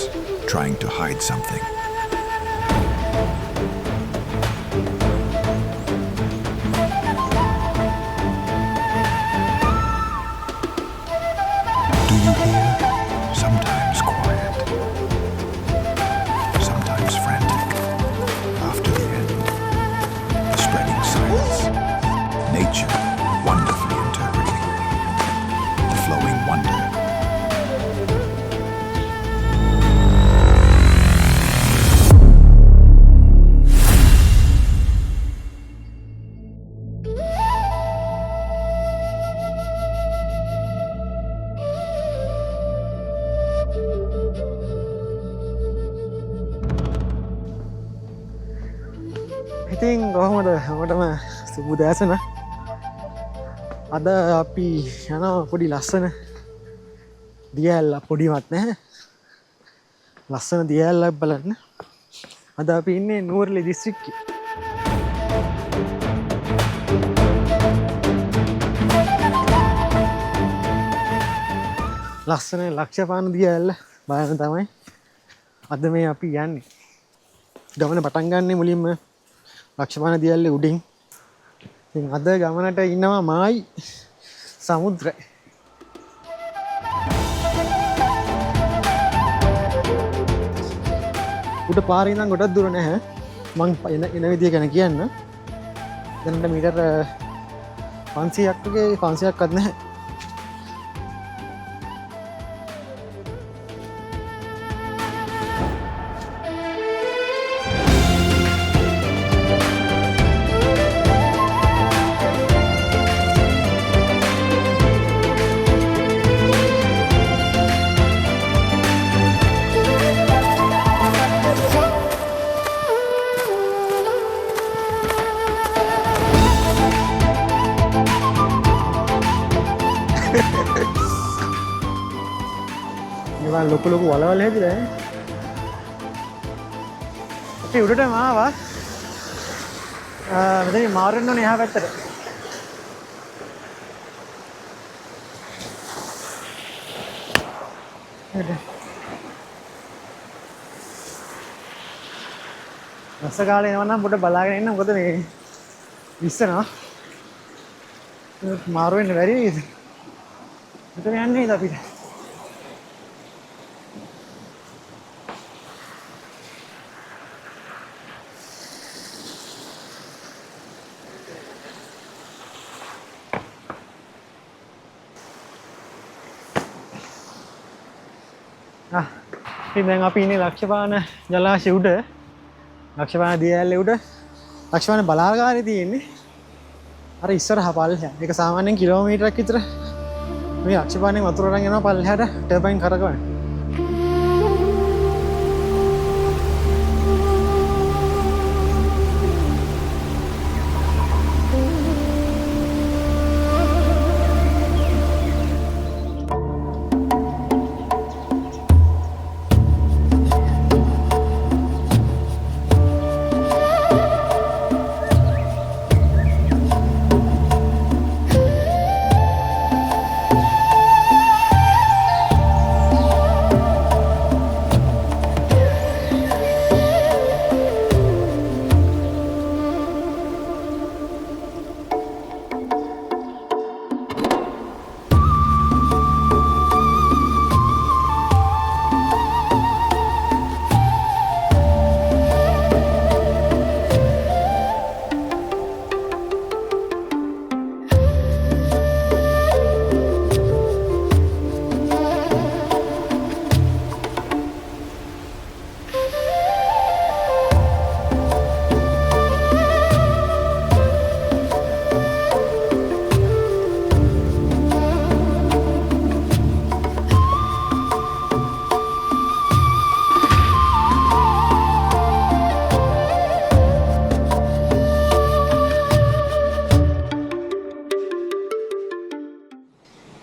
shadows, trying to hide something. Do you hear? Sometimes quiet, sometimes frantic. After the end, the spreading silence. Nature wonderfully interpreting. The flowing wonder. ඉතින් කොහොමද හැමෝටම සුබ උදෑසන. අද අපි යන පොඩි ලස්සන දියඇල්ලක් පොඩිවත් නැහැ. ලස්සන දියඇල්ලක් බලන්න. අද අපි ඉන්නේ නුවරඑළිය දිස්ත්‍රික්කේ. ලස්සන ලක්ෂපාන දියඇල්ල බලන්න තමයි අද මේ අපි යන්නේ. ගමන පටන් ගන්නේ මුලින්ම ලක්ෂපාන දියඇල්ලේ උඩින්. ඉතින් අද ගමනට ඉන්නවා මායි සමුද්‍රය. උඩ පාරේ ඉඳන් ගොඩක් දුර නැහැ. මං එන විදිය ගැන කියන්න. දැනට මීටර 500ක් වගේ 500ක්වත් නැහැ. මේවා ලොකු ලොකු වලවල් හැදිලා ඈ. අපි උඩටම ආවා. මෙතනින් මාරෙන්න ඕනේ එහා පැත්තට. රස කාලේ එනවා නම් පොඩ බලාගෙන ඉන්න. මොකද මේ ඉස්සනවා. මාරු වෙන්න බැරි නේද? මෙතන යන්නේ නේද අපිට? ඉතින් දැන් අපි ඉන්නේ ලක්ෂපාන ජලාශය උඩ. ලක්ෂපාන දියඇල්ලේ උඩ. ලක්ෂපාන බලාගාරේ තියෙන්නේ අර ඉස්සරහා පල්ලෙහා. ඒක සාමාන්‍යයෙන් කිලෝමීටරයක් විතර මේ ලක්ෂපානේ වතුර අරන් යනවා පල්ලෙහාට ටර්බයින් කරකවන.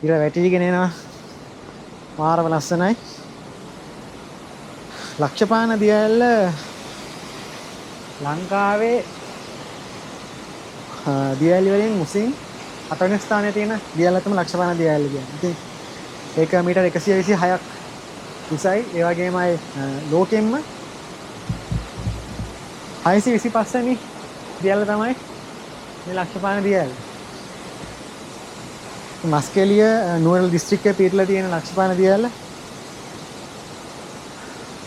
ඉර වැටිගෙන එනවා. මාරම ලස්සනයි. ලක්ෂපාන දියඇල්ල ලංකාවේ දියඇලි වලින් මුසින් 8 වෙනි ස්ථානයේ තියෙන දියඇල්ල තමයි ලක්ෂපාන දියඇල්ල කියන්නේ. ඉතින් ඒක මීටර 126ක් උසයි ඒ වගේමයි ලෝකෙම්ම 625 වෙනි දියැල්ල තමයි මේ ලක්ෂපාන දියැල්ල. මස්කෙලිය නුවරඑළිය දිස්ත්‍රික්කයේ පිහිටලා තියෙන ලක්ෂපාන දියැල්ල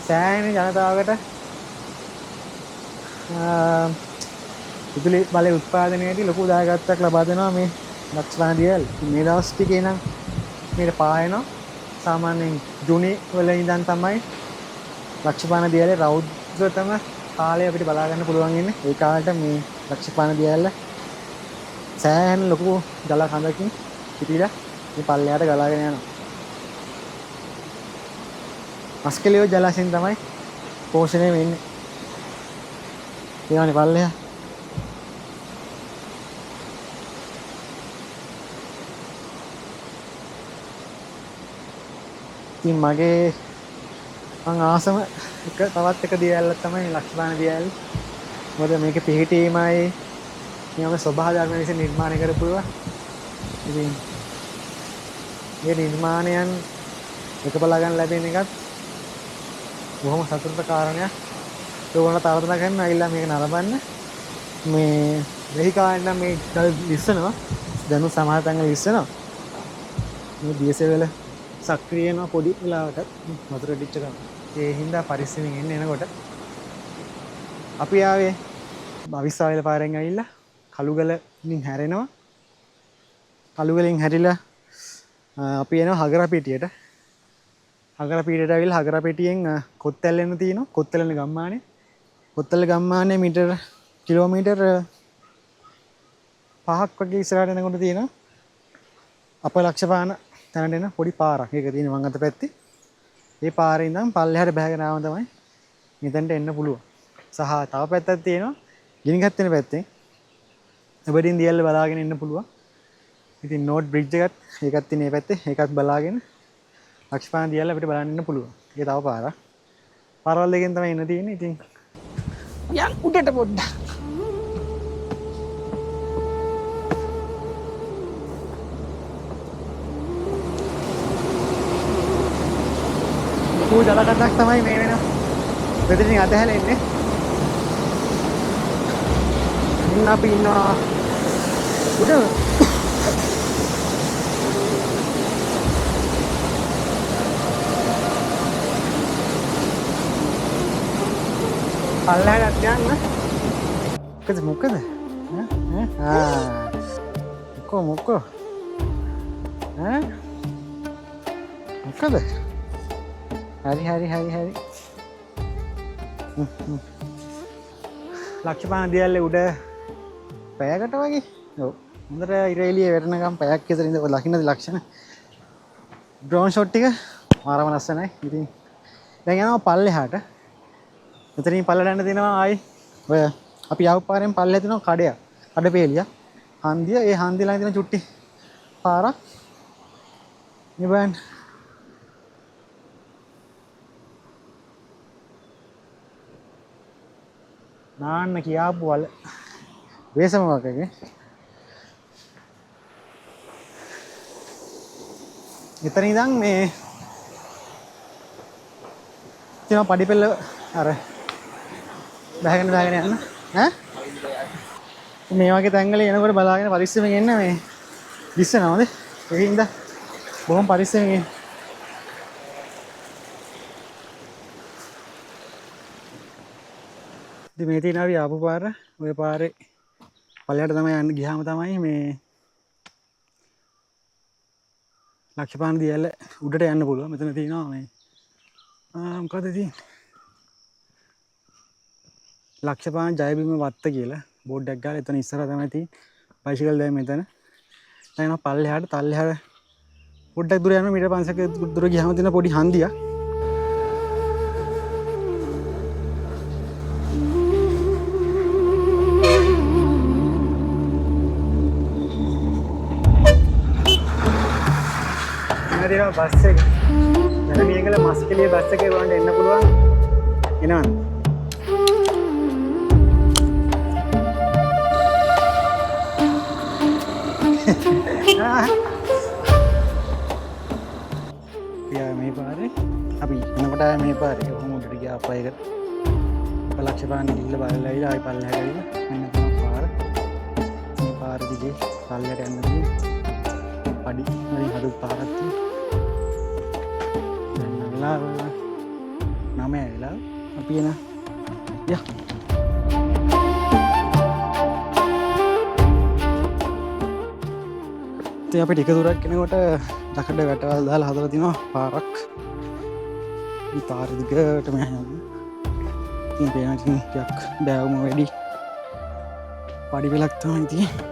සෑහෙන ජනතාවකට විදුලි බලය උත්පාදනයේදී ලොකු දායකත්වයක් ලබා දෙනවා මේ ලක්ෂපාන දියැල්ල. මේ දවස් ටිකේ නම් මේක පායනවා. සාමාන්‍යයෙන් ජුනි වල ඉඳන් තමයි ලක්ෂපාන දියැලේ රෞද්‍රතම කාලය අපිට බලා ගන්න පුළුවන් ඉන්නේ. ඒ කාලේට මේ ලක්ෂපාන දියැල්ල සෑහෙන ලොකු ජල කඳකින් පිටිලා මේ පල්ලෙහාට ගලාගෙන යනවා. මස්කෙලියෝ ජලාශයෙන් තමයි පෝෂණය වෙන්නේ. ඒවනේ පල්ලෙහා. ඉතින් මගේ මං ආසම තවත් එක දියැලක් තමයි ලක්ෂපාන දියැල්ල. මොකද මේක පිහිටීමයි නියම ස්වභාව ධර්ම විසින් නිර්මාණය කරපු ඒවා. ඉතින් මේ නිර්මාණයන් එක බලා ගන්න ලැබෙන එකත් බොහොම සතුටුදායක කාරණයක්. ඒගොල්ලන්ට ආරාධනා කරනවා ඇවිල්ලා මේක නරඹන්න. මේ වෙහිකාවෙන් නම් මේ ගල් ලිස්සනවා. දැන් සමහර තැන්වල ලිස්සනවා. මේ දියසෙවල සක්‍රිය වෙනවා පොඩි වෙලාවකට වතුර ඩිච්ච ගන්න. ඒ හින්දා පරිස්සමින් එන්න එනකොට අපි ආවේ භවිස්සාවල පාරෙන් ඇවිල්ලා කළුගලින් හැරෙනවා. කළුගලින් හැරිලා අපි එනවා හගරපිටියට. හගරපිටියට ඇවිල්ලා හගරපිටියෙන් කොත්තැල්ල තියෙනවා. කොත්තැල්ල ගම්මානේ. කොත්තැල්ල ගම්මානේ කිලෝමීටර් 5ක් වගේ ඉස්සරහට යනකොට තියෙනවා අප ලක්ෂපාන තැනට එන පොඩි පාරක්. ඒක තියෙන මං අත පැත්තේ. ඒ පාරේ ඉඳන් පල්ලෙහාට බහගෙන ආවම තමයි මෙතනට එන්න පුළුවන්. සහ තව පැත්තක් තියෙනවා ගිනිගත් වෙන පැත්තේ. එබැවින් දියැල්ල බලාගෙන ඉන්න පුළුවන්. ඉතින් නෝට් බ්‍රිජ් එකත් ඒකත් තියෙන මේ පැත්තේ. ඒකත් බලාගෙන ලක්ෂපාන දියැල්ල අපිට බලන්න ඉන්න පුළුවන්. ඒක තව පාරක්. පාරවල් දෙකෙන් තමයි එන්න තියෙන්නේ. ඉතින් යන් උඩට පොඩ්ඩක්. පූ ජලකටක් තමයි මේ වෙන මෙතනින් අතහැලෙන්නේ. ඉන්න අපි ඉන්නවා උඩ. පල්ලෙහාට යන්න. මොකද? මොකෝ? මොකද? හරි. ලක්ෂපාන දියැල්ලේ උඩ පැයකට වගේ. ඔව්. හොඳට ඉර එළිය වැටෙනකම් පැයක් විතර ඉඳලා ලකින්නද ලක්ෂණ. ඩ්‍රෝන් ෂොට් එක මාරම ලස්සනයි. ඉතින් දැන් යනවා පල්ලෙහාට. මෙතනින් පල්ලෙහාට යන්න දෙනවා ආයි. ඔය අපි ආව පාරෙන් පල්ලෙහාට දෙනවා කඩයක්. කඩපේලිය. හන්දිය. ඒ හන්දිය ළඟ තියෙන චුට්ටි පාරක්. ඉබන් නාන්න කියාපු වල වේසම වගේ. එතන ඉඳන් මේ තියෙන පඩිපෙළ අර බහගෙන යන්න. මේ වගේ තැන්වල එනකොට බලාගෙන පරිස්සමෙන් එන්න. මේ දිස්සනවද? ඒකින්ද බොහොම පරිස්සමෙන් එන්න. ඉතින් මේ තියෙන අපි ආපු පාර ඔය පාරේ පල්ලෙහාට තමයි යන්න ගියාම තමයි මේ ලක්ෂපාන දියැල්ල උඩට යන්න පුළුවන්. මෙතන තියෙනවා මේ මොකද තියෙන්නේ? ලක්ෂපාන ජයබිම වත්ත කියලා බෝඩ් එකක් ගාලා එතන ඉස්සරහ තමයි තියෙන්නේ. බයිසිකල් දැන් මෙතන. දැන් යනවා පල්ලෙහාට පොඩ්ඩක් දුර යනවා මීටර් 500ක දුර ගියාම තියෙන පොඩි හන්දියක්. බස් එක මේකල මස්කෙලිය බස් එකේ වුණාට එන්න පුළුවන් එනවද? යා මේ පාරේ අපි ඊළඟට ආයේ මේ පාරේ කොහොම උඩට ගියා අපයිකට ලක්ෂපාන ගිහිල්ලා බලලා ආයි ආයි පල්ලෙහාට ඇවිල්ලා මෙන්න තමයි පාර මේ පාර දිගේ පල්ලෙහාට යන්න තියෙන්නේ පඩි වලින් හදපු පාරක් තියෙනවා දැන් වෙලාව 9 වෙලා අපි එන යා ඉතින් අපි ටික දුරක් යනකොට දකඩ වැටවල් දාලා හදලා තිනවා පාරක් මේ පාර දිගටම යනවා ඉතින් පේනවා ඉතින් ටිකක් බෑවුම වැඩි පඩි වෙලක් තමයි තියෙන්නේ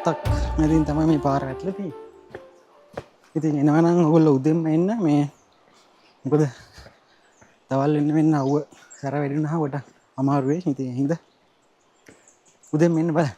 තක් මැදින් තමයි මේ පාර ඇట్లా තියෙන්නේ. ඉතින් එනවා නම් ඔයගොල්ලෝ උදෙන්ම එන්න මේ මොකද දවල් වෙන්න වෙන්න අවුව සැර වැඩි වුණා කොට අමාරු වෙයි. ඉතින් ඒ හින්දා උදෙන්ම එන්න බලන්න.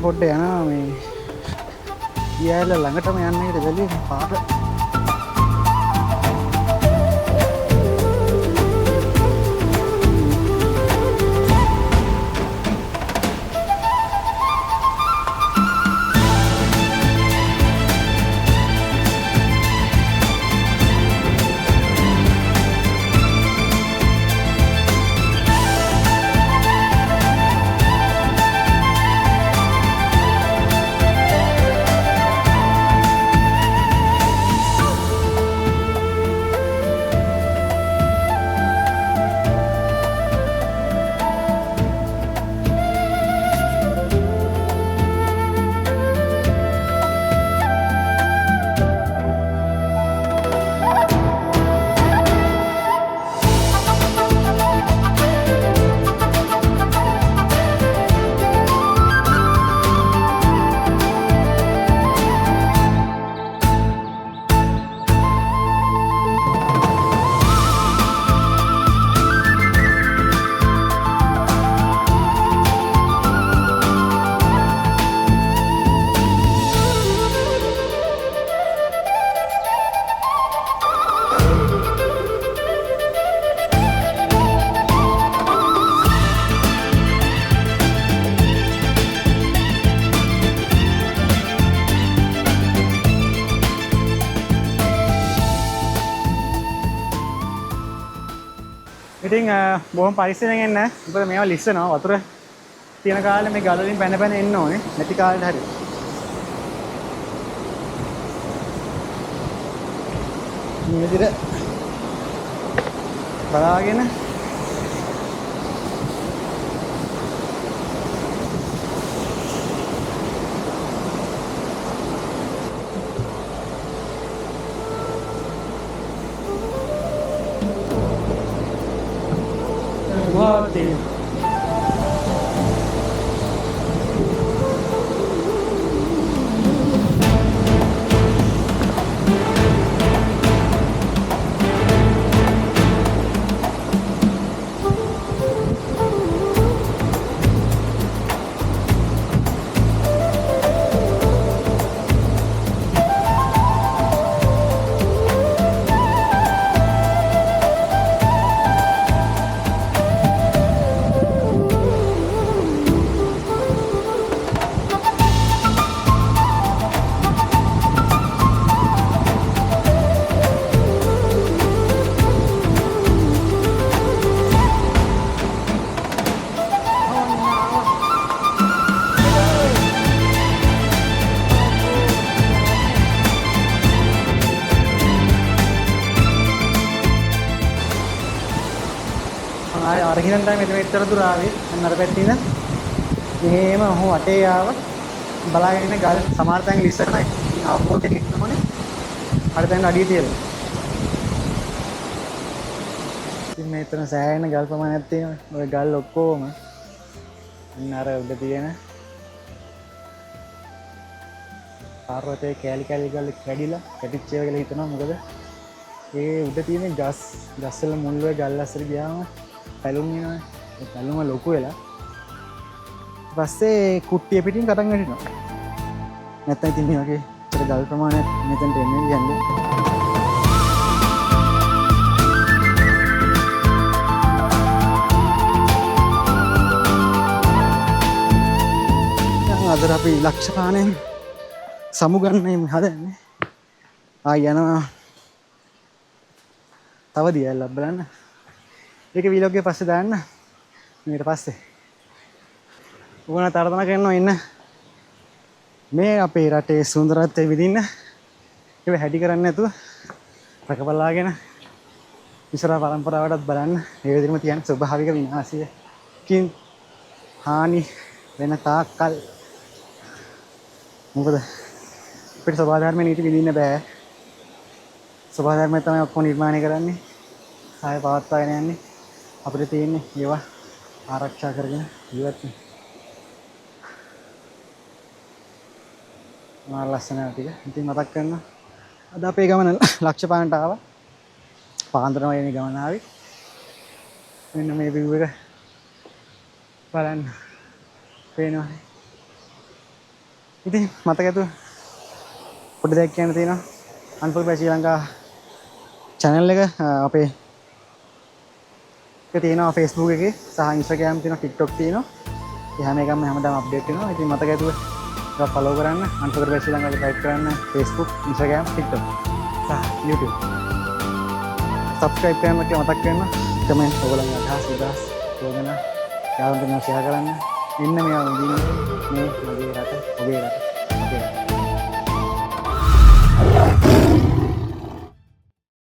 පොඩ්ඩ යනවා මේ ඊයල ළඟටම යන්න හිට බැලුවේ පාර ඉතින් බොහොම පරිස්සමෙන් එන්න. මොකද මේවා ලිස්සනවා. වතුර තියෙන කාලේ මේ ගල වලින් පැන පැන එන්න ඕනේ. නැති කාලෙට හරි. මේ විදිහට බලාගෙන Guardi. ආය අරහිනන් තමයි මෙතන මෙච්චර දුර ආවේ. අන්න අර පැත්තේ ඉඳන් මෙහෙම ඔහු වටේ ආව. බලාගෙන ඉන්න ගල් සමහර තැන් ඉස්සරහයි. අවබෝධයෙන් ඉන්නමනේ. අර තැන් අඩිය තියලා. ඉතින් මෙතන සෑහෙන ගල් ප්‍රමාණයක් තියෙනවා. ඔය ගල් ඔක්කොම අන්න අර උඩ තියෙන පර්වතයේ කැලි කැලි ගල් කැඩිලා කැටිච්ච ඒවා කියලා හිතනවා. මොකද ඒ උඩ තියෙන ගස් වල මුල් වල ගල් අස්සර ගියාම පැලුම් වෙනවා. ඒ පැලුම ලොකු වෙලා පස්සේ කුට්ටිය පිටින් කටන් වැටෙනවා. නැත්තම් ඉතින් මේ වගේ ඉතර ගල් ප්‍රමාණයක් මෙතනට එන්නේ කියන්නේ. අද අපි ලක්ෂපාණයෙන් සමුගන්නේ හදන්නේ. ආ යනවා තව දියල්ලක් බලන්න. ඒක වීලොග් එකේ පස්සේ දාන්න. ඊට පස්සේ ඕන තරතන කරනවා ඉන්න. මේ අපේ රටේ සුන්දරත්වය විඳින්න. ඒක හැටි කරන්නේ නැතුව රකබලාගෙන ඉස්සරහ පරම්පරාවටත් බලන්න. ඒ විදිහම තියන ස්වභාවික විනාශයකින් හානි වෙන තාක්කල් මොකද අපිට සබාධර්ම නීති විඳින්න බෑ. සබාධර්මය තමයි ඔක්කොම නිර්මාණය කරන්නේ. සාය පවත්වාගෙන යන්නේ. අපිට තියෙන්නේ ඒවා ආරක්ෂා කරගෙන ජීවත් වෙන්න. මා ලස්සන ටික ඉතින් මතක් කරනවා. අද අපේ ගමන ලක්ෂපාණට ආවා. පාන්දරම යන්නේ ගමන ආවේ. මෙන්න මේ view එක බලන්න. පේනවා. ඉතින් මතක ඇතුව පොඩි දෙයක් කියන්න තියෙනවා. අන්ෆෝර්ගේට් ශ්‍රී ලංකා channel එක අපේ ඒක තියෙනවා Facebook එකේ සහ Instagram තියෙනවා TikTok තියෙනවා. ඒ හැම එකම හැමදාම අප්ඩේට් වෙනවා. ඉතින් මතක ඇතුව ඒක follow කරන්න. අන්ෆෝර්ගේට් ශ්‍රී ලංකා කියලා type කරන්න Facebook, Instagram, TikTok සහ YouTube. subscribe කරන්න කියලා මතක් කරන්න. comment ඔයගොල්ලන්ගේ අදහස් විදහස් යෝජන යාළුවන්ට share කරන්න. එන්න මේවා විඳින්න මේ මගේ රට ඔබේ රට අපේ රට.